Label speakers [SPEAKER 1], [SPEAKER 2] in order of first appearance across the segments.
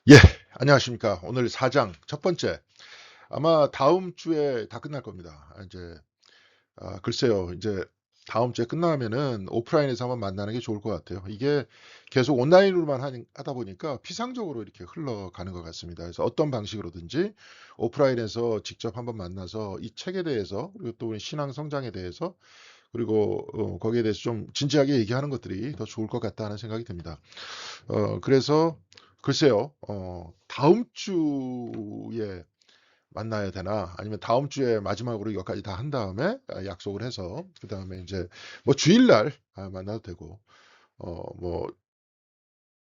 [SPEAKER 1] 예. 안녕하십니까. 오늘 4장 첫 번째. 아마 다음 주에 다 끝날 겁니다. 글쎄요. 이제 다음 주에 끝나면은 오프라인에서 한번 만나는 게 좋을 것 같아요. 이게 계속 온라인으로만 하다 보니까 피상적으로 이렇게 흘러가는 것 같습니다. 그래서 어떤 방식으로든지 오프라인에서 직접 한번 만나서 이 책에 대해서, 그리고 또 우리 신앙 성장에 대해서, 그리고 거기에 대해서 좀 진지하게 얘기하는 것들이 더 좋을 것 같다는 생각이 듭니다. 그래서 글쎄요. 다음 주에 만나야 되나, 아니면 다음 주에 마지막으로 이것까지 다 한 다음에 약속을 해서 그다음에 인제 뭐 주일날 만나도 되고, 뭐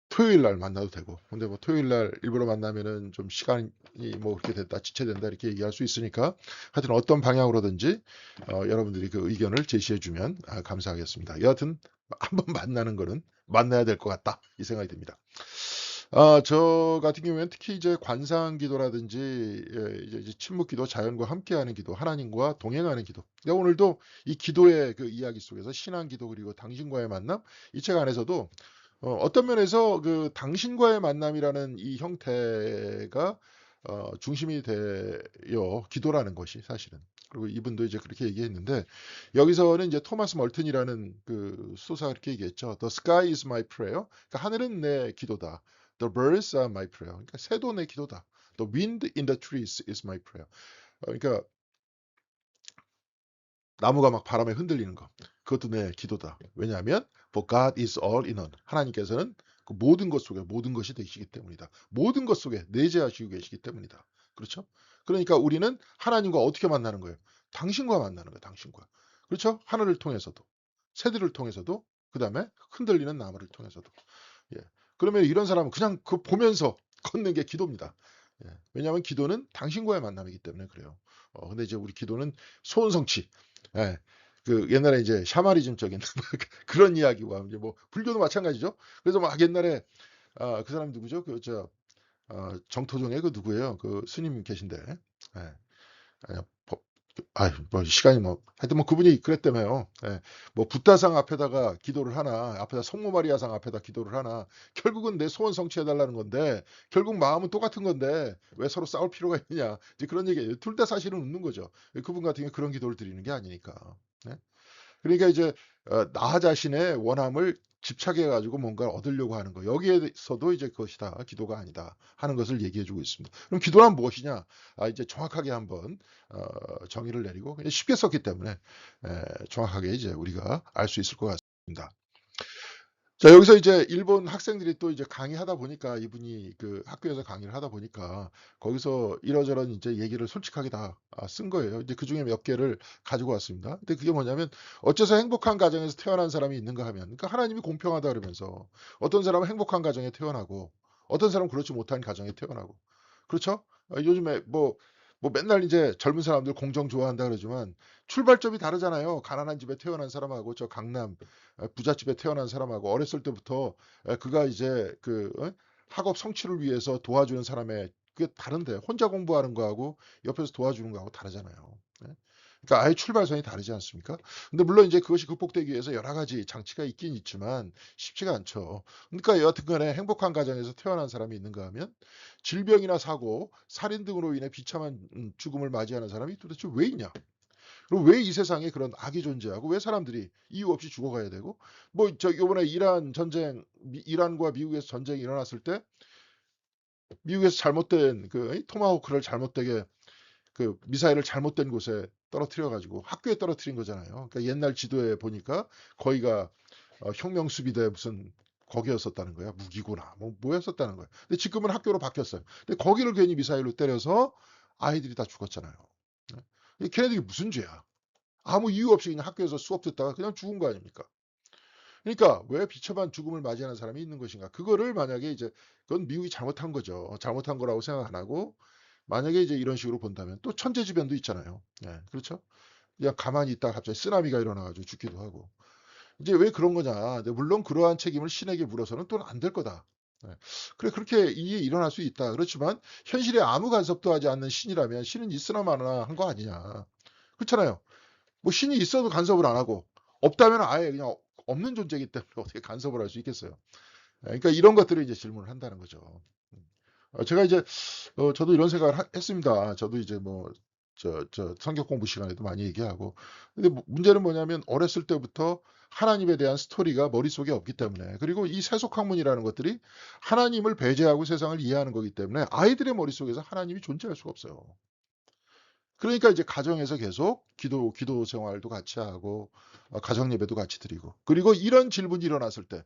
[SPEAKER 1] 토요일 날 만나도 되고. 근데 뭐 토요일 날 일부러 만나면은 좀 시간이 뭐 그렇게 됐다, 지체된다 이렇게 얘기할 수 있으니까, 하여튼 어떤 방향으로든지 여러분들이 그 의견을 제시해 주면 감사하겠습니다. 여하튼 한번 만나는 거는 만나야 될 것 같다, 이 생각이 듭니다. 저 같은 경우에는 특히 이제 관상 기도라든지, 이제 침묵 기도, 자연과 함께하는 기도, 하나님과 동행하는 기도. 오늘도 이 기도의 그 이야기 속에서 신앙 기도, 그리고 당신과의 만남, 이 책 안에서도 어떤 면에서 그 당신과의 만남이라는 이 형태가 중심이 되어 기도라는 것이 사실은. 그리고 이분도 이제 그렇게 얘기했는데, 여기서는 이제 토마스 멀튼이라는 그 수도사가 그렇게 얘기했죠. "The sky is my prayer." 그러니까 하늘은 내 기도다. "The birds are my prayer." 그러니까 새도 내 기도다. "The wind in the trees is my prayer." 그러니까 나무가 막 바람에 흔들리는 거, 그것도 내 기도다. 왜냐하면 For God is all in all. 하나님께서는 그 모든 것 속에 모든 것이 되시기 때문이다. 모든 것 속에 내재하시고 계시기 때문이다. 그렇죠? 그러니까 우리는 하나님과 어떻게 만나는 거예요? 당신과 만나는 거예요, 당신과. 그렇죠? 하늘을 통해서도, 새들을 통해서도, 그다음에 흔들리는 나무를 통해서도. 예. 그러면 이런 사람은 그냥 그 보면서 걷는 게 기도입니다. 예. 왜냐하면 기도는 당신과의 만남이기 때문에 그래요. 근데 이제 우리 기도는 소원성취. 예. 그 옛날에 이제 샤머니즘적인 그런 이야기와, 이제 뭐 불교도 마찬가지죠. 그래서 막 옛날에 그 사람이 누구죠? 그 정토종의 그 누구예요? 그 스님 계신데. 예. 아니요. 뭐 시간이 뭐 하여튼 뭐 그분이 그랬다며요. 예. 뭐 붓다상 앞에다가 기도를 하나, 앞에다 성모 마리아상 앞에다 기도를 하나, 결국은 내 소원 성취해 달라는 건데, 결국 마음은 똑같은 건데 왜 서로 싸울 필요가 있느냐. 이제 그런 얘기예요. 둘 다 사실은 웃는 거죠. 그분 같은 경우에 그런 기도를 드리는 게 아니니까. 네. 그러니까 이제 나 자신의 원함을 집착해 가지고 뭔가를 얻으려고 하는 거. 여기에서도 이제 그것이다, 기도가 아니다 하는 것을 얘기해 주고 있습니다. 그럼 기도란 무엇이냐? 이제 정확하게 한번 정의를 내리고, 그냥 쉽게 썼기 때문에 정확하게 이제 우리가 알 수 있을 것 같습니다. 자, 여기서 이제 일본 학생들이 또 이제 강의하다 보니까, 이분이 그 학교에서 강의를 하다 보니까 거기서 이러저런 이제 얘기를 솔직하게 다 쓴 거예요. 이제 그중에 몇 개를 가지고 왔습니다. 근데 그게 뭐냐면, 어째서 행복한 가정에서 태어난 사람이 있는가 하면, 그러니까 하나님이 공평하다 그러면서 어떤 사람은 행복한 가정에 태어나고 어떤 사람은 그렇지 못한 가정에 태어나고. 그렇죠? 요즘에 뭐 맨날 이제 젊은 사람들 공정 좋아한다 그러지만 출발점이 다르잖아요. 가난한 집에 태어난 사람하고 저 강남 부잣집에 태어난 사람하고, 어렸을 때부터 그가 이제 학업 성취를 위해서 도와주는 사람의 그게 다른데, 혼자 공부하는 거하고 옆에서 도와주는 거하고 다르잖아요. 예. 그러니까 아예 출발선이 다르지 않습니까? 근데 물론 이제 그것이 극복되기 위해서 여러 가지 장치가 있긴 있지만 쉽지가 않죠. 그러니까 여하튼 간에 행복한 가정에서 태어난 사람이 있는가 하면, 질병이나 사고, 살인 등으로 인해 비참한 죽음을 맞이하는 사람이 도대체 왜 있냐? 그리고 왜 이 세상에 그런 악이 존재하고, 왜 사람들이 이유 없이 죽어가야 되고, 뭐 저 요번에 이란 전쟁, 이란과 미국에서 전쟁이 일어났을 때 미국에서 잘못된 토마호크를 잘못되게, 그 미사일을 잘못된 곳에 떨어뜨려 가지고 학교에 떨어뜨린 거잖아요. 그러니까 옛날 지도에 보니까 거기가 혁명 수비대 무슨 거기였었다는 거야. 무기고나 뭐 뭐였었다는 거야. 근데 지금은 학교로 바뀌었어요. 근데 거기를 괜히 미사일로 때려서 아이들이 다 죽었잖아요. 네. 걔네들이 무슨 죄야? 아무 이유 없이 그냥 학교에서 수업 듣다가 그냥 죽은 거 아닙니까? 그러니까 왜 비참한 죽음을 맞이하는 사람이 있는 것인가? 그거를 만약에 이제, 그건 미국이 잘못한 거죠. 잘못한 거라고 생각 안 하고, 만약에 이제 이런 식으로 본다면 또 천재지변도 있잖아요. 예, 그렇죠? 그냥 가만히 있다가 갑자기 쓰나미가 일어나 가지고 죽기도 하고. 이제 왜 그런 거냐? 근데 물론 그러한 책임을 신에게 물어서는 또 안 될 거다. 예. 그래, 그렇게 일이 일어날 수 있다. 그렇지만 현실에 아무 간섭도 하지 않는 신이라면, 신은 있으나 마나 한 거 아니냐. 그렇잖아요. 뭐 신이 있어도 간섭을 안 하고, 없다면 아예 그냥 없는 존재이기 때문에 어떻게 간섭을 할 수 있겠어요. 그러니까 이런 것들을 이제 질문을 한다는 거죠. 음. 제가 이제 저도 이런 생각을 했습니다. 저도 이제 뭐 성경 공부 시간에도 많이 얘기하고. 근데 문제는 뭐냐면 어렸을 때부터 하나님에 대한 스토리가 머릿속에 없기 때문에, 그리고 이 세속 학문이라는 것들이 하나님을 배제하고 세상을 이해하는 거기 때문에 아이들의 머릿속에서 하나님이 존재할 수가 없어요. 그러니까 이제 가정에서 계속 기도 생활도 같이 하고 가정 예배도 같이 드리고, 그리고 이런 질문이 일어났을 때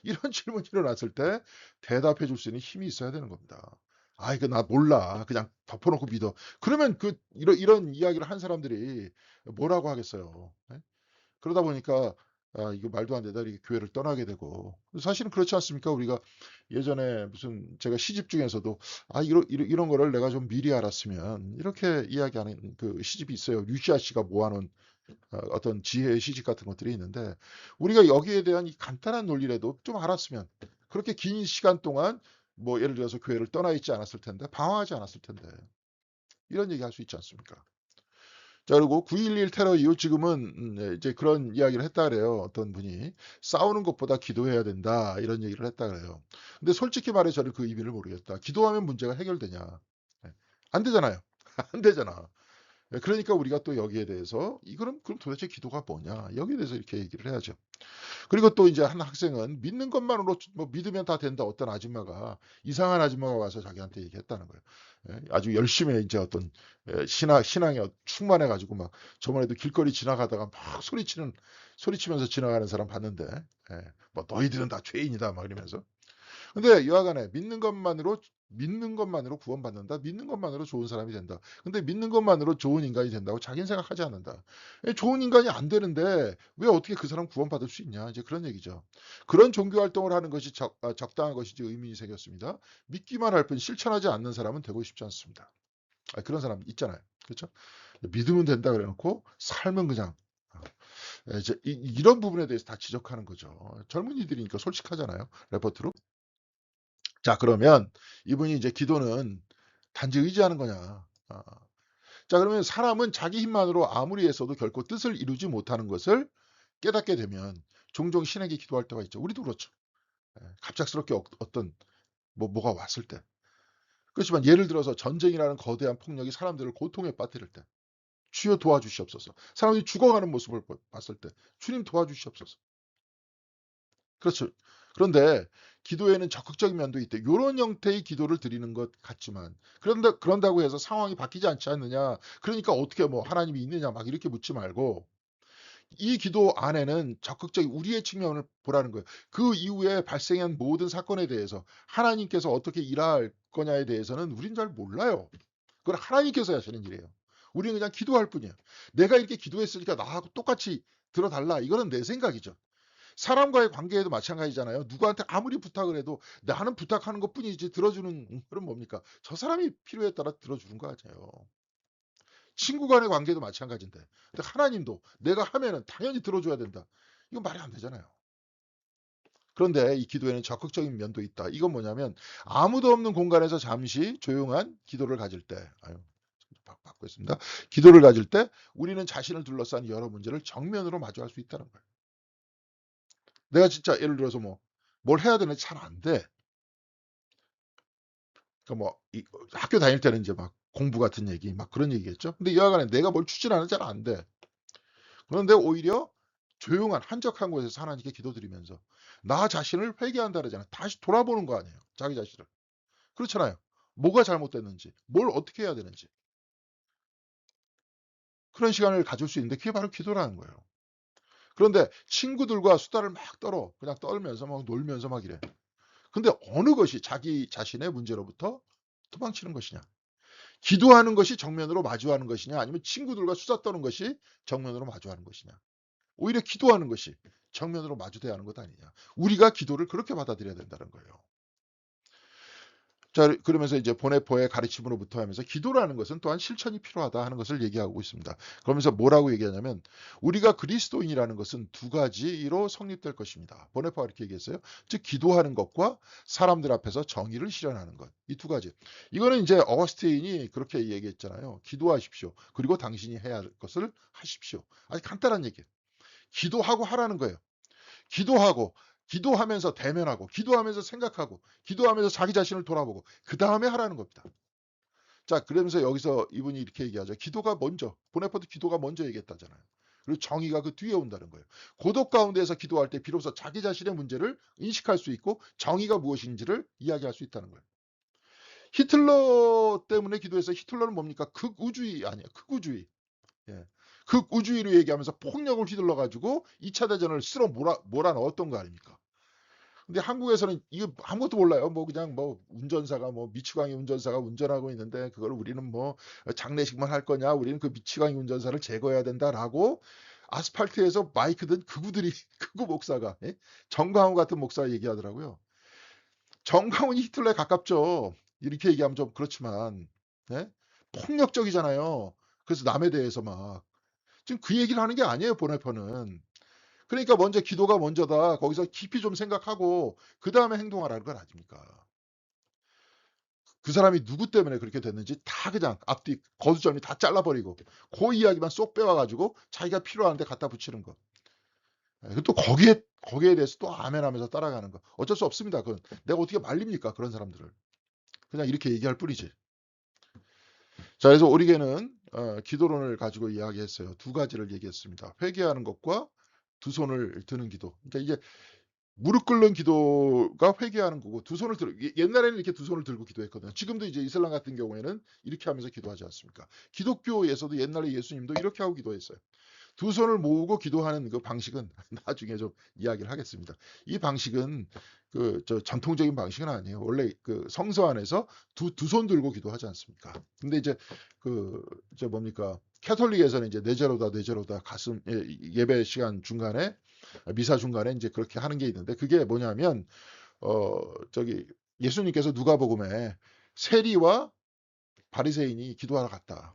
[SPEAKER 1] 이런 질문이 일어났을 때 대답해 줄 수 있는 힘이 있어야 되는 겁니다. "아 이거 나 몰라. 그냥 덮어 놓고 믿어." 그러면 이런 이야기를 한 사람들이 뭐라고 하겠어요. 예? 그러다 보니까 이거 말도 안 되다 이렇게 교회를 떠나게 되고, 사실은 그렇지 않습니까? 우리가 예전에 무슨 제가 시집 중에서도 '아 이런 거를 내가 좀 미리 알았으면.' 이렇게 이야기하는 그 시집이 있어요. 류시아 씨가 모아 놓은 어떤 지혜의 시집 같은 것들이 있는데, 우리가 여기에 대한 이 간단한 논리라도 좀 알았으면 그렇게 긴 시간 동안 뭐 예를 들어서 교회를 떠나 있지 않았을 텐데, 방황하지 않았을 텐데, 이런 얘기할 수 있지 않습니까? 자, 그리고 9.11 테러 이후 지금은 네, 이제 그런 이야기를 했다 그래요. 어떤 분이 "싸우는 것보다 기도해야 된다." 이런 얘기를 했다 그래요. 근데 솔직히 말해 저는 그 의미를 모르겠다. 기도하면 문제가 해결되냐? 예. 안 되잖아요. 안 되잖아. 예, 그러니까 우리가 또 여기에 대해서 그럼 도대체 기도가 뭐냐? 여기에 대해서 이렇게 얘기를 해야죠. 그리고 또 이제 한 학생은 믿는 것만으로 뭐 믿으면 다 된다. 어떤 아줌마가, 이상한 아줌마가 와서 자기한테 얘기했다는 거예요. 예, 아주 열심히 이제 어떤 신앙에 충만해 가지고 막 저번에도 길거리 지나가다가 막 소리치면서 지나가는 사람 봤는데, 예, 뭐 "너희들은 다 죄인이다." 막 이러면서. 근데 여하간에 믿는 것만으로 구원받는다. 믿는 것만으로 좋은 사람이 된다. 근데 믿는 것만으로 좋은 인간이 된다고 자기는 생각하지 않는다. 좋은 인간이 안 되는데 왜 어떻게 그 사람 구원받을 수 있냐. 이제 그런 얘기죠. 그런 종교 활동을 하는 것이 적당한 것이지 의문이 생겼습니다. 믿기만 할 뿐 실천하지 않는 사람은 되고 싶지 않습니다. 그런 사람 있잖아요. 그렇죠? 믿으면 된다 그래 놓고 삶은 그냥 이제 이런 부분에 대해서 다 지적하는 거죠. 젊은이들이니까 솔직하잖아요, 레퍼토로. 자, 그러면 이분이 이제 "기도는 단지 의지하는 거냐." 자, 그러면 사람은 자기 힘만으로 아무리 애써도 결코 뜻을 이루지 못하는 것을 깨닫게 되면 종종 신에게 기도할 때가 있죠. 우리도 그렇죠. 갑작스럽게 어떤 뭐가 왔을 때. 그렇지만 예를 들어서 전쟁이라는 거대한 폭력이 사람들을 고통에 빠뜨릴 때 "주여 도와주시옵소서." 사람들이 죽어가는 모습을 봤을 때 "주님 도와주시옵소서." 그렇죠. 그런데 기도에는 적극적인 면도 있대. 요런 형태의 기도를 드리는 것 같지만, 그런다고 해서 상황이 바뀌지 않지 않느냐. 그러니까 어떻게 뭐 하나님이 있느냐 막 이렇게 묻지 말고, 이 기도 안에는 적극적인 우리의 측면을 보라는 거예요. 그 이후에 발생한 모든 사건에 대해서 하나님께서 어떻게 일할 거냐에 대해서는 우린 잘 몰라요. 그건 하나님께서 하시는 일이에요. 우리는 그냥 기도할 뿐이에요. 내가 이렇게 기도했으니까 나하고 똑같이 들어 달라. 이거는 내 생각이죠. 사람과의 관계에도 마찬가지잖아요. 누구한테 아무리 부탁을 해도 나는 부탁하는 것뿐이지 들어주는 그건 뭡니까? 저 사람이 필요에 따라 들어주는 거 아니에요. 친구 간의 관계도 마찬가지인데. 근데 하나님도 내가 하면은 당연히 들어줘야 된다. 이건 말이 안 되잖아요. 그런데 이 기도에는 적극적인 면도 있다. 이건 뭐냐면 아무도 없는 공간에서 잠시 조용한 기도를 가질 때, 바꾸겠습니다. 기도를 가질 때 우리는 자신을 둘러싼 여러 문제를 정면으로 마주할 수 있다는 거예요. 내가 진짜 예를 들어서 뭘 해야 되는지 잘 안 돼. 그러니까 학교 다닐 때는 이제 막 공부 같은 얘기 막 그런 얘기겠죠. 근데 여하간에 내가 뭘 추진하는지 잘 안 돼. 그런데 오히려 조용한 한적한 곳에서 하나님께 기도드리면서 나 자신을 회개한다 그러잖아요. 다시 돌아보는 거 아니에요, 자기 자신을. 그렇잖아요. 뭐가 잘못됐는지, 뭘 어떻게 해야 되는지. 그런 시간을 가질 수 있는데 그게 바로 기도라는 거예요. 그런데 친구들과 수다를 막 그냥 떨면서 막 놀면서 막 이래. 근데 어느 것이 자기 자신의 문제로부터 도망치는 것이냐? 기도하는 것이 정면으로 마주하는 것이냐, 아니면 친구들과 수다 떠는 것이 정면으로 마주하는 것이냐. 오히려 기도하는 것이 정면으로 마주대야 하는 것 아니냐. 우리가 기도를 그렇게 받아들여야 된다는 거예요. 자, 그러면서 이제 보네포의 가르침으로부터 하면서 기도라는 것은 또한 실천이 필요하다 하는 것을 얘기하고 있습니다. 그러면서 뭐라고 얘기하냐면 우리가 그리스도인이라는 것은 두 가지로 성립될 것입니다. 보네포가 이렇게 얘기했어요. 즉 기도하는 것과 사람들 앞에서 정의를 실현하는 것. 이 두 가지. 이거는 이제 어거스틴이 그렇게 얘기했잖아요. 기도하십시오. 그리고 당신이 해야 할 것을 하십시오. 아주 간단한 얘기예요. 기도하고 하라는 거예요. 기도하고 기도하면서 대면하고 기도하면서 생각하고 기도하면서 자기 자신을 돌아보고 그다음에 하라는 겁니다. 자 그러면서 여기서 이분이 이렇게 얘기하죠. 기도가 먼저 보네포트 기도가 먼저 얘기했다잖아요. 그리고 정의가 그 뒤에 온다는 거예요. 고독 가운데에서 기도할 때 비로소 자기 자신의 문제를 인식할 수 있고 정의가 무엇인지를 이야기할 수 있다는 거예요. 히틀러 때문에 기도해서 히틀러는 뭡니까? 극우주의 아니에요. 극우주의. 예. 극우주의로 얘기하면서 폭력을 휘둘러 가지고 2차 대전을 쓸어 몰아넣었던 거 아닙니까? 근데 한국에서는 이거 아무것도 몰라요. 뭐 그냥 뭐 운전사가 뭐 미치광이 운전사가 운전하고 있는데 그걸 우리는 뭐 장례식만 할 거냐. 우리는 그 미치광이 운전사를 제거해야 된다라고 아스팔트에서 마이크 든 극우들이 극우 목사가 예? 정광훈 같은 목사가 얘기하더라고요. 정광훈이 히틀러에 가깝죠. 이렇게 얘기하면 좀 그렇지만 예? 폭력적이잖아요. 그래서 남에 대해서 막 지금 그 얘기를 하는 게 아니에요, 보네퍼는. 그러니까 먼저 기도가 먼저다. 거기서 깊이 좀 생각하고 그다음에 행동하라는 건 아닙니까? 그 사람이 누구 때문에 그렇게 됐는지 다 그냥 앞뒤 거두절미 다 잘라 버리고 그 이야기만 쏙 빼와 가지고 자기가 필요한 데 갖다 붙이는 거. 예 또 거기에 대해서 또 아멘하면서 따라가는 거. 어쩔 수 없습니다. 그건 내가 어떻게 말립니까? 그런 사람들을. 그냥 이렇게 얘기할 뿐이지. 자 그래서 오리겐은 기도론을 가지고 이야기했어요. 두 가지를 얘기했습니다. 회개하는 것과 두 손을 드는 기도. 그러니까 이게 무릎 꿇는 기도가 회개하는 거고 두 손을 들어 옛날에는 이렇게 두 손을 들고 기도했거든요. 지금도 이제 이슬람 같은 경우에는 이렇게 하면서 기도하지 않습니까? 기독교에서도 옛날에 예수님도 이렇게 하고 기도했어요. 두 손을 모으고 기도하는 그 방식은 나중에 좀 이야기를 하겠습니다. 이 방식은 전통적인 방식은 아니에요. 원래 그 성서 안에서 두 손 들고 기도하지 않습니까? 근데 이제 그 뭡니까? 캐톨릭에서는 이제 뇌제로다 가슴 예배 시간 중간에 미사 중간에 이제 그렇게 하는 게 있는데 그게 뭐냐면 어 저기 예수님께서 누가복음에 세리와 바리새인이 기도하러 갔다.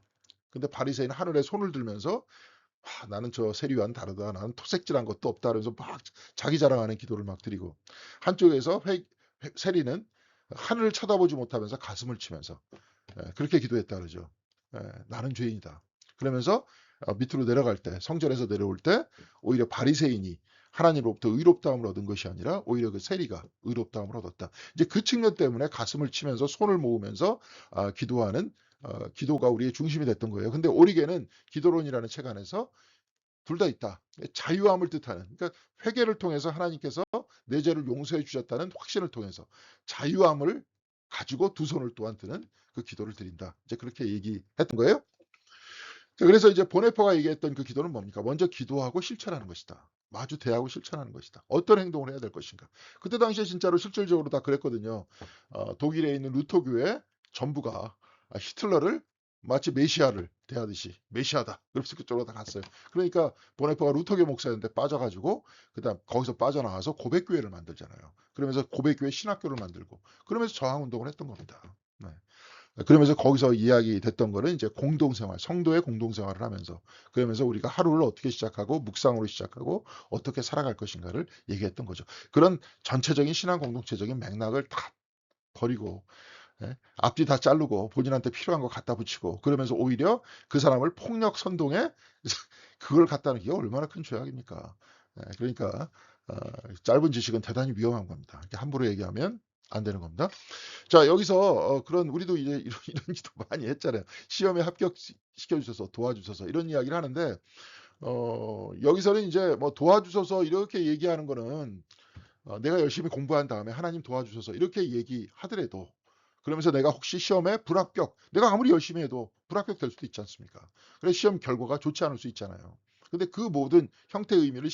[SPEAKER 1] 근데 바리새인은 하늘에 손을 들면서 나는 저 세리와는 다르다. 나는 토색질한 것도 없다." 그러면서 막 자기 자랑하는 기도를 막 드리고 한쪽에서 세리는 하늘을 쳐다보지 못하면서 가슴을 치면서 그렇게 기도했다 그러죠. "나는 죄인이다." 그러면서 밑으로 내려갈 때 성전에서 내려올 때 오히려 바리새인이 하나님으로부터 의롭다함을 얻은 것이 아니라 오히려 그 세리가 의롭다함을 얻었다. 이제 그 측면 때문에 가슴을 치면서 손을 모으면서 기도하는 기도가 우리의 중심이 됐던 거예요. 근데 오리겐은 기도론이라는 책 안에서 둘 다 있다. 자유함을 뜻하는. 그러니까 회개를 통해서 하나님께서 내 죄를 용서해 주셨다는 확신을 통해서 자유함을 가지고 두 손을 또한 드는 그 기도를 드린다. 이제 그렇게 얘기했던 거예요. 그래서 이제 보네퍼가 얘기했던 그 기도는 뭡니까? 먼저 기도하고 실천하는 것이다. 마주 대하고 실천하는 것이다. 어떤 행동을 해야 될 것인가? 그때 당시에 진짜로 실질적으로 다 그랬거든요. 독일에 있는 루터 교회 전부가 히틀러를 마치 메시아를 대하듯이 메시아다. 그래서 그쪽으로 다 갔어요. 그러니까 보네퍼가 루터교 목사였는데 빠져가지고 그다음 거기서 빠져나와서 고백교회를 만들잖아요. 그러면서 고백교회 신학교를 만들고 그러면서 저항 운동을 했던 겁니다. 네. 그러면서 거기서 이야기됐던 거는 이제 공동생활, 성도의 공동생활을 하면서 그러면서 우리가 하루를 어떻게 시작하고 묵상으로 시작하고 어떻게 살아갈 것인가를 얘기했던 거죠. 그런 전체적인 신앙 공동체적인 맥락을 다 버리고 앞뒤 다 자르고 본인한테 필요한 거 갖다 붙이고 그러면서 오히려 그 사람을 폭력 선동에 그걸 갖다는 게 얼마나 큰 죄악입니까? 그러니까 어, 짧은 지식은 대단히 위험한 겁니다. 함부로 얘기하면 안 되는 겁니다. 자 여기서 그런 우리도 이제 이런 기도 많이 했잖아요. 시험에 합격시켜 주셔서 도와주셔서 이런 이야기를 하는데 여기서는 이제 뭐 도와주셔서 이렇게 얘기하는 거는 내가 열심히 공부한 다음에 하나님 도와주셔서 이렇게 얘기하더라도 그러면서 내가 혹시 시험에 불합격 내가 아무리 열심히 해도 불합격될 수도 있지 않습니까? 그래서 시험 결과가 좋지 않을 수 있잖아요. 근데 그 모든 형태의 의미를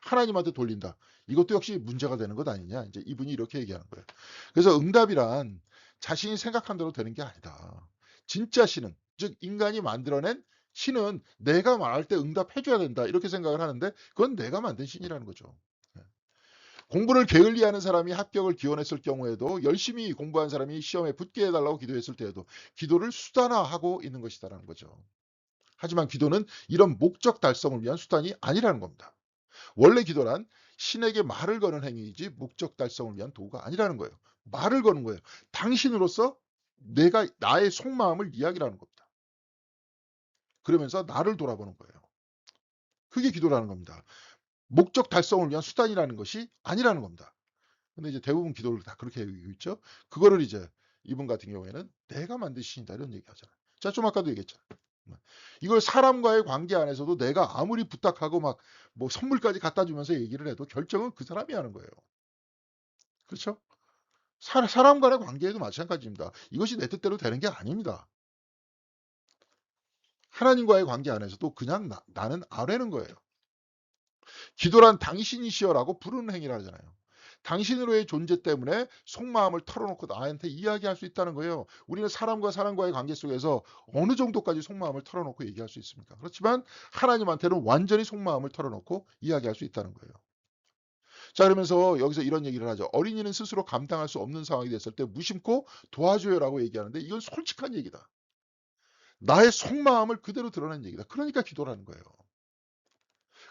[SPEAKER 1] 하나님한테 돌린다. 이것도 역시 문제가 되는 것 아니냐. 이제 이분이 이렇게 얘기하는 거예요. 그래서 응답이란 자신이 생각한 대로 되는 게 아니다. 진짜 신은 즉 인간이 만들어낸 신은 내가 말할 때 응답해 줘야 된다. 이렇게 생각을 하는데 그건 내가 만든 신이라는 거죠. 예. 공부를 게을리하는 사람이 합격을 기원했을 경우에도 열심히 공부한 사람이 시험에 붙게 해달라고 기도했을 때에도 기도를 수단화하고 있는 것이다라는 거죠. 하지만 기도는 이런 목적 달성을 위한 수단이 아니라는 겁니다. 원래 기도란 신에게 말을 거는 행위이지 목적 달성을 위한 도구가 아니라는 거예요. 말을 거는 거예요. 당신으로서 내가 나의 속마음을 이야기하는 겁니다. 그러면서 나를 돌아보는 거예요. 그게 기도라는 겁니다. 목적 달성을 위한 수단이라는 것이 아니라는 겁니다. 근데 이제 대부분 기도를 다 그렇게 여기고 있죠. 그거를 이제 이분 같은 경우에는 내가 만든 신이다 이런 얘기 하잖아요. 자, 좀 아까도 얘기했잖아요. 이걸 사람과의 관계 안에서도 내가 아무리 부탁하고 막 뭐 선물까지 갖다 주면서 얘기를 해도 결정은 그 사람이 하는 거예요. 그렇죠? 사람 간의 관계에도 마찬가지입니다. 이것이 내 뜻대로 되는 게 아닙니다. 하나님과의 관계 안에서도 그냥 나는 아뢰는 거예요. 기도란 당신이시여라고 부르는 행위를 하잖아요. 당신으로의 존재 때문에 속마음을 털어놓고 나한테 이야기할 수 있다는 거예요. 우리는 사람과 사람과의 관계 속에서 어느 정도까지 속마음을 털어놓고 얘기할 수 있습니까? 그렇지만 하나님한테는 완전히 속마음을 털어놓고 이야기할 수 있다는 거예요. 자, 그러면서 여기서 이런 얘기를 하죠. 어린이는 스스로 감당할 수 없는 상황이 됐을 때 무심코 도와줘요라고 얘기하는데 이건 솔직한 얘기다. 나의 속마음을 그대로 드러낸 얘기다. 그러니까 기도라는 거예요.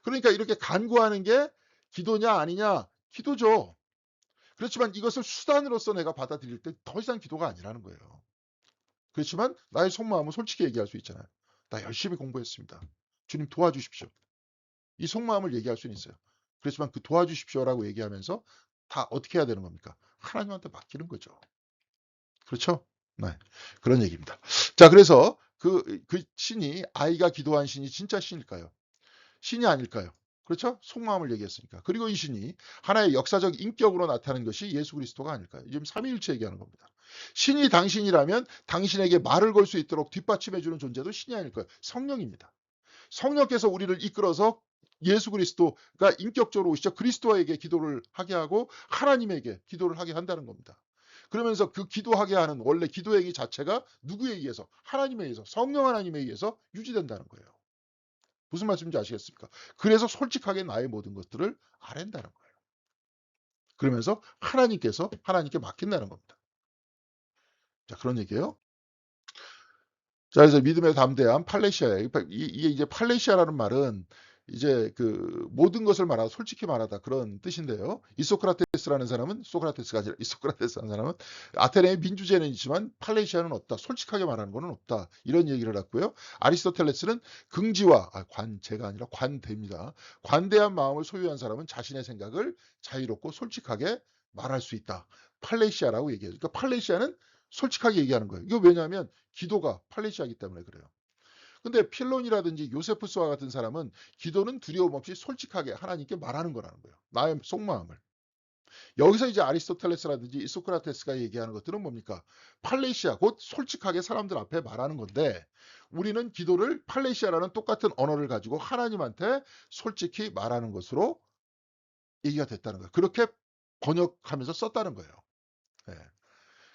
[SPEAKER 1] 그러니까 이렇게 간구하는 게 기도냐 아니냐? 기도죠. 그렇지만 이것을 수단으로서 내가 받아들일 때 더 이상 기도가 아니라는 거예요. 그렇지만 나의 속마음은 솔직히 얘기할 수 있잖아요. 나 열심히 공부했습니다. 주님 도와주십시오. 이 속마음을 얘기할 수는 있어요. 그렇지만 그 도와주십시오라고 얘기하면서 다 어떻게 해야 되는 겁니까? 하나님한테 맡기는 거죠. 그렇죠? 네. 그런 얘기입니다. 자, 그래서 그 신이, 아이가 기도한 신이 진짜 신일까요? 신이 아닐까요? 그렇죠? 속마음을 얘기했으니까. 그리고 이 신이 하나의 역사적 인격으로 나타나는 것이 예수 그리스도가 아닐까요? 지금 삼위일체 얘기하는 겁니다. 신이 당신이라면 당신에게 말을 걸 수 있도록 뒷받침해 주는 존재도 신이 아닐까요? 성령입니다. 성령께서 우리를 이끌어서 예수 그리스도가 인격적으로 오시죠. 그리스도에게 기도를 하게 하고 하나님에게 기도를 하게 한다는 겁니다. 그러면서 그 기도하게 하는 원래 기도 행위 자체가 누구에 의해서? 하나님에 의해서, 성령 하나님에 의해서 유지된다는 거예요. 무슨 말씀인지 아시겠습니까? 그래서 솔직하게 나의 모든 것들을 아랜다는 거예요. 그러면서 하나님께 맡긴다는 겁니다. 자, 그런 얘기예요. 자, 그래서 믿음의 담대함 팔레시아예요. 이게 이제 팔레시아라는 말은 이제 그 모든 것을 말하다, 솔직히 말하다 그런 뜻인데요. 이소크라테스라는 사람은, 소크라테스가 아니라 이소크라테스라는 사람은 아테네의 민주제는 있지만 팔레시아는 없다. 솔직하게 말하는 것은 없다. 이런 얘기를 했고요. 아리스토텔레스는 긍지와 관제가 아니라 관대입니다. 관대한 마음을 소유한 사람은 자신의 생각을 자유롭고 솔직하게 말할 수 있다. 팔레시아라고 얘기해요. 그러니까 팔레시아는 솔직하게 얘기하는 거예요. 이거 왜냐하면 기도가 팔레시아이기 때문에 그래요. 근데 필론이라든지 요세푸스와 같은 사람은 기도는 두려움 없이 솔직하게 하나님께 말하는 거라는 거예요. 나의 속마음을. 여기서 이제 아리스토텔레스라든지 소크라테스가 얘기하는 것들은 뭡니까? 팔레시아, 곧 솔직하게 사람들 앞에 말하는 건데 우리는 기도를 팔레시아라는 똑같은 언어를 가지고 하나님한테 솔직히 말하는 것으로 얘기가 됐다는 거예요. 그렇게 번역하면서 썼다는 거예요. 예.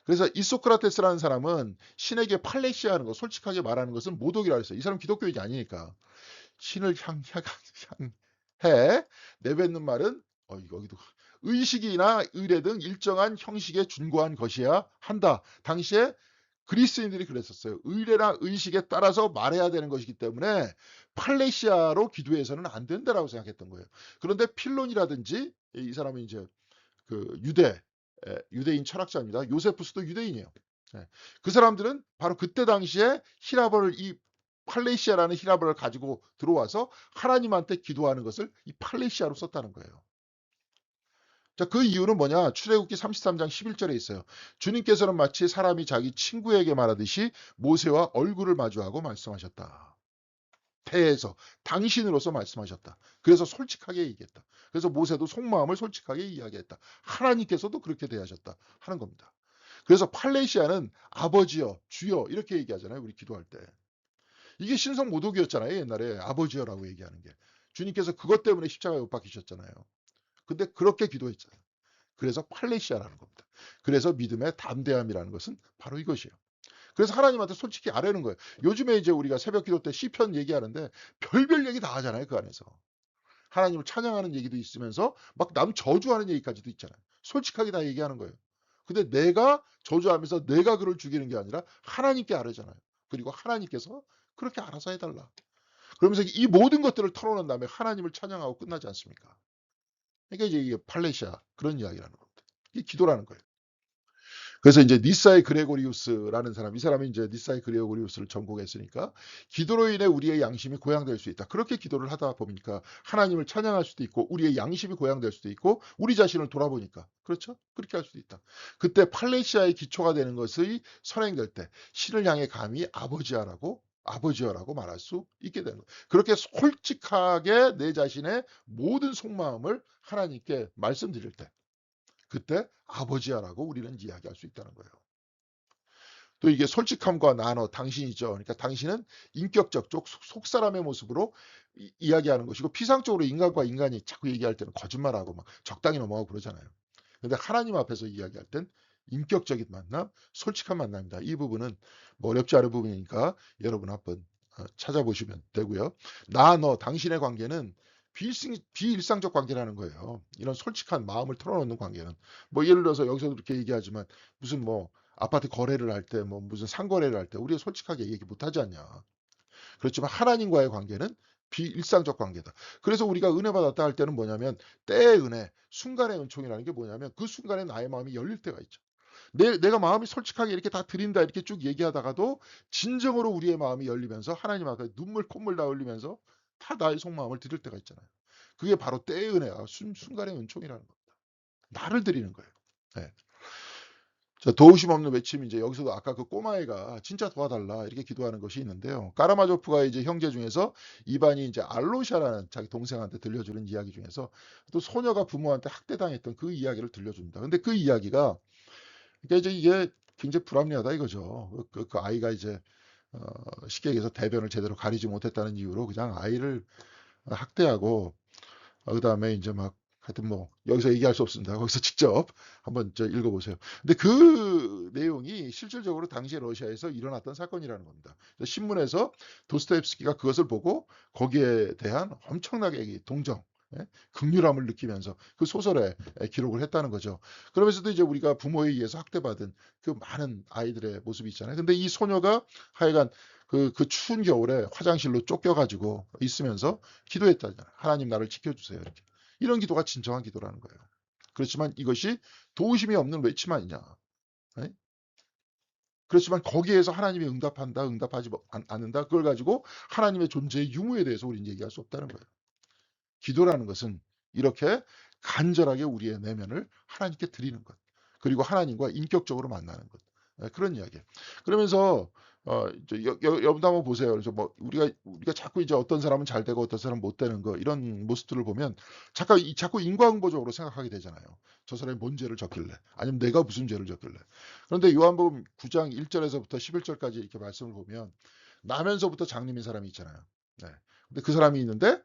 [SPEAKER 1] 그래서 이소크라테스라는 사람은 신에게 팔레시아하는 거, 솔직하게 말하는 것은 모독이라고 했어요. 이 사람 기독교인이 아니니까. 신을 향해 내뱉는 말은 여기도 의식이나 의례 등 일정한 형식에 준거한 것이어야 한다. 당시에 그리스인들이 그랬었어요. 의례나 의식에 따라서 말해야 되는 것이기 때문에 팔레시아로 기도해서는 안 된다라고 생각했던 거예요. 그런데 필론이라든지 이 사람은 이제 그 유대인 철학자입니다. 요세푸스도 유대인이에요. 예. 그 사람들은 바로 그때 당시에 히라버를, 이 팔레시아라는 히라버를 가지고 들어와서 하나님한테 기도하는 것을 이 팔레시아로 썼다는 거예요. 자, 그 이유는 뭐냐? 출애굽기 33장 11절에 있어요. 주님께서는 마치 사람이 자기 친구에게 말하듯이 모세와 얼굴을 마주하고 말씀하셨다. 태에서 당신으로서 말씀하셨다. 그래서 솔직하게 얘기했다. 그래서 모세도 속마음을 솔직하게 이야기했다. 하나님께서도 그렇게 대하셨다 하는 겁니다. 그래서 팔레시아는 아버지여, 주여 이렇게 얘기하잖아요. 우리 기도할 때. 이게 신성 모독이었잖아요. 옛날에 아버지여라고 얘기하는 게. 주님께서 그것 때문에 십자가에 못 박히셨잖아요. 근데 그렇게 기도했잖아요. 그래서 팔레시아라는 겁니다. 그래서 믿음의 담대함이라는 것은 바로 이것이에요. 그래서 하나님한테 솔직히 아뢰는 거예요. 요즘에 이제 우리가 새벽 기도 때 시편 얘기하는데 별별 얘기 다 하잖아요. 그 안에서. 하나님을 찬양하는 얘기도 있으면서 막 남 저주하는 얘기까지도 있잖아요. 솔직하게 다 얘기하는 거예요. 근데 내가 저주하면서 내가 그를 죽이는 게 아니라 하나님께 아뢰잖아요. 그리고 하나님께서 그렇게 알아서 해달라. 그러면서 이 모든 것들을 털어놓은 다음에 하나님을 찬양하고 끝나지 않습니까? 그러니까 이제 이게 팔레시아 그런 이야기라는 겁니다. 이게 기도라는 거예요. 그래서 이제 니사의 그레고리우스라는 사람, 이 사람이 이제 니사의 그레고리우스를 전공했으니까 기도로 인해 우리의 양심이 고양될 수 있다. 그렇게 기도를 하다 보니까 하나님을 찬양할 수도 있고 우리의 양심이 고양될 수도 있고 우리 자신을 돌아보니까 그렇죠? 그렇게 할 수도 있다. 그때 팔레시아의 기초가 되는 것이 선행될 때 신을 향해 감히 아버지여라고 말할 수 있게 되는 거예요. 그렇게 솔직하게 내 자신의 모든 속마음을 하나님께 말씀드릴 때 그때 아버지야라고 우리는 이야기할 수 있다는 거예요. 또 이게 솔직함과 나너, 당신이죠. 그러니까 당신은 인격적 속사람의 모습으로 이야기하는 것이고 피상적으로 인간과 인간이 자꾸 얘기할 때는 거짓말하고 막 적당히 넘어가고 그러잖아요. 근데 하나님 앞에서 이야기할 땐 인격적인 만남, 솔직한 만남이다. 이 부분은 뭐 어렵지 않은 부분이니까 여러분 한번 찾아보시면 되고요. 나, 너, 당신의 관계는 비일상적 관계라는 거예요. 이런 솔직한 마음을 털어놓는 관계는. 뭐 예를 들어서 여기서도 이렇게 얘기하지만 무슨 뭐 아파트 거래를 할 때 뭐 무슨 상거래를 할 때 우리가 솔직하게 얘기 못하지 않냐. 그렇지만 하나님과의 관계는 비일상적 관계다. 그래서 우리가 은혜 받았다 할 때는 뭐냐면 때의 은혜, 순간의 은총이라는 게 뭐냐면 그 순간에 나의 마음이 열릴 때가 있죠. 내가 마음이 솔직하게 이렇게 다 드린다 이렇게 쭉 얘기하다가도 진정으로 우리의 마음이 열리면서 하나님 앞에 눈물 콧물 다 흘리면서 다 나의 속마음을 드릴 때가 있잖아요. 그게 바로 때의 은혜와 순간의 은총이라는 겁니다. 나를 드리는 거예요. 네. 자, 도우심 없는 외침 이제 여기서도 아까 그 꼬마애가 진짜 도와달라 이렇게 기도하는 것이 있는데요. 까라마조프가 이제 형제 중에서 이반이 이제 알로샤라는 자기 동생한테 들려주는 이야기 중에서 또 소녀가 부모한테 학대당했던 그 이야기를 들려줍니다. 근데 그 이야기가 그러니까 이제 이게 굉장히 불합리하다 이거죠. 그 아이가 이제 어, 쉽게 얘기해서 대변을 제대로 가리지 못했다는 이유로 그냥 아이를 학대하고 그다음에 이제 막 하여튼 뭐 여기서 얘기할 수 없습니다. 거기서 직접 한번 읽어보세요. 근데 그 내용이 실질적으로 당시 러시아에서 일어났던 사건이라는 겁니다. 신문에서 도스토옙스키가 그것을 보고 거기에 대한 엄청나게 동정, 예? 극률함을 느끼면서 그 소설에 기록을 했다는 거죠. 그러면서도 이제 우리가 부모에 의해서 학대받은 그 많은 아이들의 모습이 있잖아요. 근데 이 소녀가 하여간 그 추운 겨울에 화장실로 쫓겨가지고 있으면서 기도했다잖아요. 하나님 나를 지켜주세요. 이렇게. 이런 기도가 진정한 기도라는 거예요. 그렇지만 이것이 도우심이 없는 외침 아니냐. 네? 그렇지만 거기에서 하나님이 응답한다, 응답하지 않는다. 그걸 가지고 하나님의 존재의 유무에 대해서 우리는 얘기할 수 없다는 거예요. 기도라는 것은 이렇게 간절하게 우리의 내면을 하나님께 드리는 것. 그리고 하나님과 인격적으로 만나는 것. 그런 이야기예요. 그러면서 여러분도 한번 보세요. 그래서 뭐 우리가 자꾸 이제 어떤 사람은 잘 되고 어떤 사람은 못 되는 거 이런 모습들을 보면 자꾸 인과응보적으로 생각하게 되잖아요. 저 사람이 뭔 죄를 졌길래 아니면 내가 무슨 죄를 졌길래. 그런데 요한복음 9장 1절에서부터 11절까지 이렇게 말씀을 보면 나면서부터 장님인 사람이 있잖아요. 네. 근데 그 사람이 있는데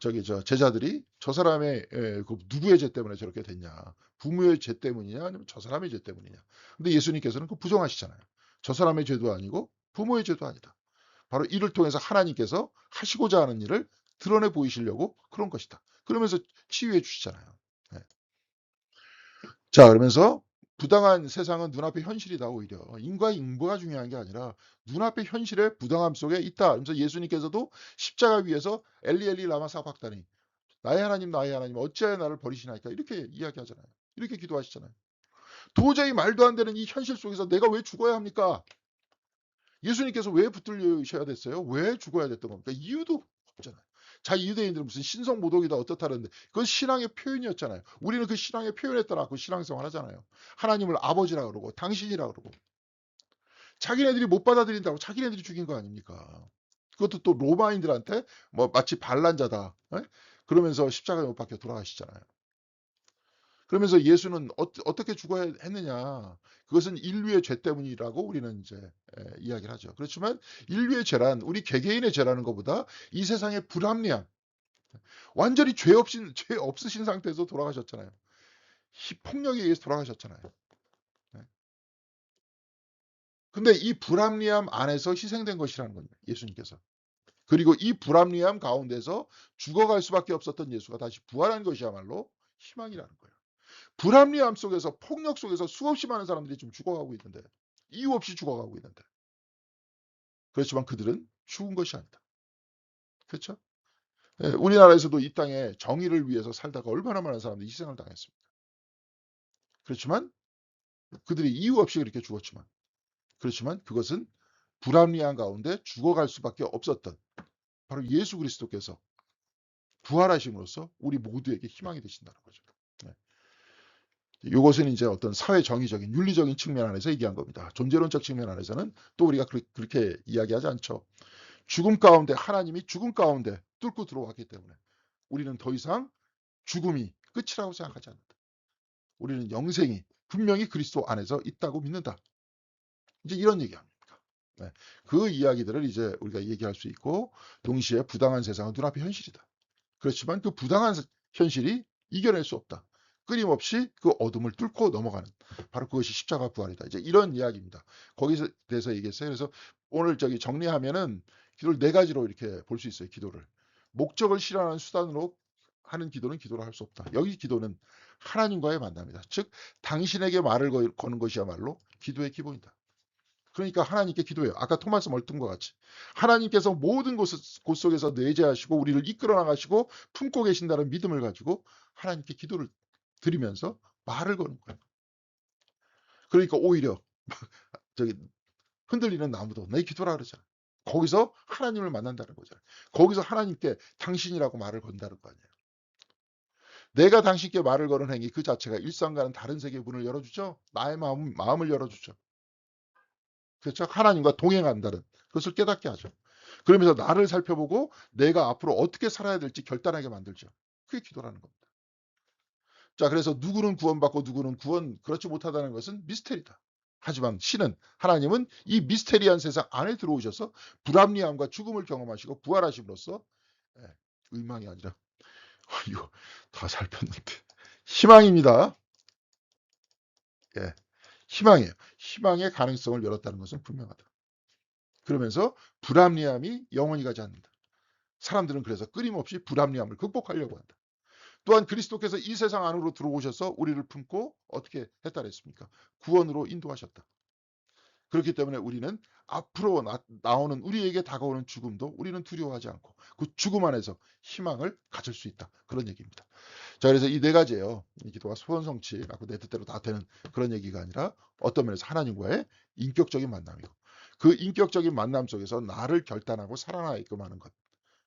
[SPEAKER 1] 저 제자들이 저 사람의 그 누구의 죄 때문에 저렇게 됐냐? 부모의 죄 때문이냐? 아니면 저 사람의 죄 때문이냐? 근데 예수님께서는 그 부정하시잖아요. 저 사람의 죄도 아니고 부모의 죄도 아니다. 바로 이를 통해서 하나님께서 하시고자 하는 일을 드러내 보이시려고 그런 것이다. 그러면서 치유해 주시잖아요. 네. 자, 그러면서 부당한 세상은 눈앞에 현실이다 오히려. 인과응보가 중요한 게 아니라 눈앞의 현실의 부당함 속에 있다. 그래서 예수님께서도 십자가 위에서 엘리 엘리 라마 사박다니 나의 하나님 어찌하여 나를 버리시나이까 이렇게 이야기하잖아요. 이렇게 기도하시잖아요. 도저히 말도 안 되는 이 현실 속에서 내가 왜 죽어야 합니까? 예수님께서 왜 붙들리셔야 됐어요? 왜 죽어야 됐던 겁니까? 이유도 없잖아요. 자, 유대인들은 무슨 신성모독이다 어떻다는데 그건 신앙의 표현이었잖아요. 우리는 그 신앙의 표현에 따라 그 신앙생활 하잖아요. 하나님을 아버지라 그러고 당신이라 그러고 자기네들이 못 받아들인다고 자기네들이 죽인 거 아닙니까? 그것도 또 로마인들한테 뭐 마치 반란자다. 에? 그러면서 십자가에 못 박혀 돌아가시잖아요. 그러면서 예수는 어떻게 죽어야 했느냐. 그것은 인류의 죄 때문이라고 우리는 이제 이야기를 하죠. 그렇지만 인류의 죄란 우리 개개인의 죄라는 것보다 이 세상의 불합리함, 완전히 죄 없으신 상태에서 돌아가셨잖아요. 폭력에 의해서 돌아가셨잖아요. 네. 근데 이 불합리함 안에서 희생된 것이라는 겁니다. 예수님께서. 그리고 이 불합리함 가운데서 죽어갈 수밖에 없었던 예수가 다시 부활한 것이야말로 희망이라는 거예요. 불합리함 속에서 폭력 속에서 수없이 많은 사람들이 지금 죽어가고 있는데 이유 없이 죽어가고 있는데 그렇지만 그들은 죽은 것이 아니다. 그렇죠? 예, 우리나라에서도 이 땅에 정의를 위해서 살다가 얼마나 많은 사람들이 희생을 당했습니다. 그렇지만 그들이 이유 없이 그렇게 죽었지만, 그렇지만 그것은 불합리한 가운데 죽어갈 수밖에 없었던 바로 예수 그리스도께서 부활하심으로써 우리 모두에게 희망이 되신다는 거죠. 네. 이것은 이제 어떤 사회 정의적인 윤리적인 측면 안에서 얘기한 겁니다. 존재론적 측면 안에서는 또 우리가 그렇게 이야기하지 않죠. 죽음 가운데, 하나님이 죽음 가운데 뚫고 들어왔기 때문에 우리는 더 이상 죽음이 끝이라고 생각하지 않는다. 우리는 영생이 분명히 그리스도 안에서 있다고 믿는다. 이제 이런 얘기합니다. 네. 그 이야기들을 이제 우리가 얘기할 수 있고, 동시에 부당한 세상은 눈앞의 현실이다. 그렇지만 그 부당한 현실이 이겨낼 수 없다. 끊임없이 그 어둠을 뚫고 넘어가는, 바로 그것이 십자가 부활이다. 이제 이런 이야기입니다. 거기서 대해서 얘기했어요. 그래서 오늘 정리하면은 기도를 네 가지로 이렇게 볼 수 있어요. 기도를 목적을 실현하는 수단으로 하는 기도는 기도를 할 수 없다. 여기 기도는 하나님과의 만남이다. 즉 당신에게 말을 거는 것이야말로 기도의 기본이다. 그러니까 하나님께 기도해요. 아까 토마스 멀튼과 같이 하나님께서 모든 곳 속에서 내재하시고 우리를 이끌어 나가시고 품고 계신다는 믿음을 가지고 하나님께 기도를 드리면서 말을 거는 거예요. 그러니까 오히려 저기 흔들리는 나무도 내 기도라 그러잖아요. 거기서 하나님을 만난다는 거잖아요. 거기서 하나님께 당신이라고 말을 건다는 거 아니에요. 내가 당신께 말을 거는 행위 그 자체가 일상과는 다른 세계의 문을 열어주죠. 나의 마음을 열어주죠. 그렇죠? 하나님과 동행한다는 그것을 깨닫게 하죠. 그러면서 나를 살펴보고 내가 앞으로 어떻게 살아야 될지 결단하게 만들죠. 그게 기도라는 겁니다. 자, 그래서 누구는 구원받고 누구는 그렇지 못하다는 것은 미스테리다. 하지만 하나님은 이 미스테리한 세상 안에 들어오셔서 불합리함과 죽음을 경험하시고 부활하심으로써 의망이 아니라 이거 다 살폈는데 희망입니다. 예, 희망이에요. 희망의 가능성을 열었다는 것은 분명하다. 그러면서 불합리함이 영원히 가지 않는다. 사람들은 그래서 끊임없이 불합리함을 극복하려고 한다. 또한 그리스도께서 이 세상 안으로 들어오셔서 우리를 품고 어떻게 했다 그랬습니까? 구원으로 인도하셨다. 그렇기 때문에 우리는 앞으로 나오는 우리에게 다가오는 죽음도 우리는 두려워하지 않고 그 죽음 안에서 희망을 가질 수 있다. 그런 얘기입니다. 자, 그래서 이 네 가지예요. 이 기도가 소원성취라고 내 뜻대로 다 되는 그런 얘기가 아니라 어떤 면에서 하나님과의 인격적인 만남이고 그 인격적인 만남 속에서 나를 결단하고 살아나게끔 하는 것.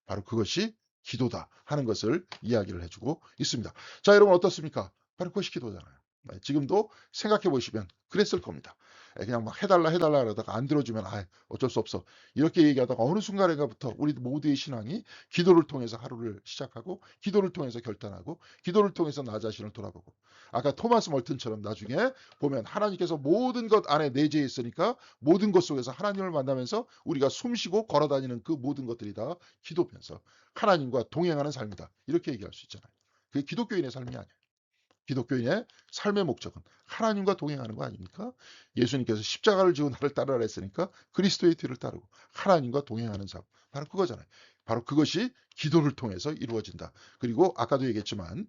[SPEAKER 1] 바로 그것이 기도다 하는 것을 이야기를 해주고 있습니다. 자, 여러분 어떻습니까? 바로 그것이 기도잖아요. 지금도 생각해 보시면 그랬을 겁니다. 그냥 막 해달라 그러다가 안 들어주면 어쩔 수 없어. 이렇게 얘기하다가 어느 순간인가부터 우리 모두의 신앙이 기도를 통해서 하루를 시작하고 기도를 통해서 결단하고 기도를 통해서 나 자신을 돌아보고 아까 토마스 멀튼처럼 나중에 보면 하나님께서 모든 것 안에 내재해 있으니까 모든 것 속에서 하나님을 만나면서 우리가 숨쉬고 걸어다니는 그 모든 것들이 다 기도면서 하나님과 동행하는 삶이다. 이렇게 얘기할 수 있잖아요. 그게 기독교인의 삶이 아니에요. 기독교인의 삶의 목적은 하나님과 동행하는 거 아닙니까? 예수님께서 십자가를 지고 나를 따르라 했으니까 그리스도의 뒤를 따르고 하나님과 동행하는 삶. 바로 그거잖아요. 바로 그것이 기도를 통해서 이루어진다. 그리고 아까도 얘기했지만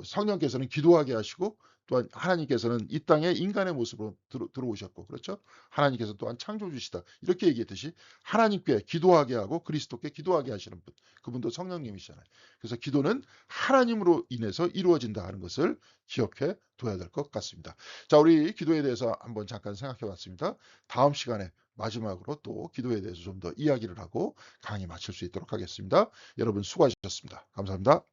[SPEAKER 1] 성령께서는 기도하게 하시고 또한 하나님께서는 이 땅에 인간의 모습으로 들어오셨고 그렇죠? 하나님께서 또한 창조주시다. 이렇게 얘기했듯이 하나님께 기도하게 하고 그리스도께 기도하게 하시는 분. 그분도 성령님이시잖아요. 그래서 기도는 하나님으로 인해서 이루어진다 하는 것을 기억해 둬야 될 것 같습니다. 자, 우리 기도에 대해서 한번 잠깐 생각해 봤습니다. 다음 시간에 마지막으로 또 기도에 대해서 좀 더 이야기를 하고 강의 마칠 수 있도록 하겠습니다. 여러분 수고하셨습니다. 감사합니다.